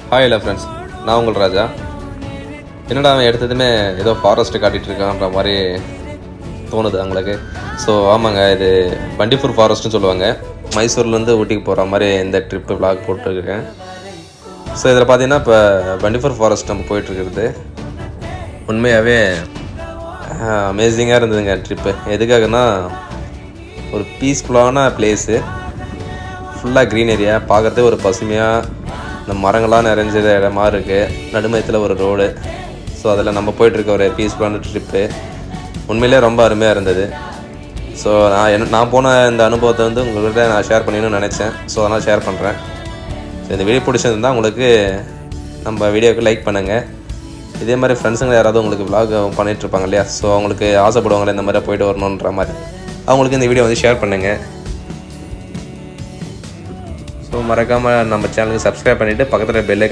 Hi இல்லை friends, நான் உங்கள் ராஜா. என்னடா அவன் எடுத்ததுமே ஏதோ ஃபாரஸ்ட்டு காட்டிகிட்டு இருக்கான்ற மாதிரி தோணுது அவங்களுக்கு. ஸோ ஆமாங்க, இது பண்டிப்பூர் ஃபாரஸ்ட்டுன்னு சொல்லுவாங்க. மைசூர்லேருந்து ஊட்டிக்கு போகிற மாதிரி இந்த ட்ரிப்பு விளாக் போட்டுருக்கேன். ஸோ இதில் பார்த்தீங்கன்னா இப்போ பண்டிப்பூர் ஃபாரஸ்ட் நம்ம போயிட்டுருக்கிறது உண்மையாகவே அமேசிங்காக இருந்ததுங்க ட்ரிப்பு. எதுக்காகனா ஒரு பீஸ்ஃபுல்லான பிளேஸு, ஃபுல்லாக க்ரீன் ஏரியா, பார்க்குறதே ஒரு பசுமையாக இந்த மரங்கள்லாம் நிறைஞ்சது இடமா இருக்குது. நடுமயத்தில் ஒரு ரோடு. ஸோ அதில் நம்ம போயிட்டுருக்க ஒரு பீஸ்ஃபுல்லான ட்ரிப்பு உண்மையிலே ரொம்ப அருமையாக இருந்தது. ஸோ நான் போன இந்த அனுபவத்தை வந்து உங்கள்கிட்ட நான் ஷேர் பண்ணிடணும்னு நினச்சேன். ஸோ அதனால் ஷேர் பண்ணுறேன். ஸோ இந்த வீடியோ பிடிச்சிருந்தா உங்களுக்கு நம்ம வீடியோவுக்கு லைக் பண்ணுங்கள். இதே மாதிரி ஃப்ரெண்ட்ஸுங்க யாராவது உங்களுக்கு விலாக் பண்ணிகிட்ருப்பாங்க இல்லையா, ஸோ அவங்களுக்கு ஆசைப்படுவாங்களே இந்த மாதிரி போய்ட்டு வரணுன்ற மாதிரி, அவங்களுக்கு இந்த வீடியோ வந்து ஷேர் பண்ணுங்கள். ஸோ மறக்காமல் நம்ம சேனலுக்கு சப்ஸ்கிரைப் பண்ணிவிட்டு பக்கத்தில் பெல்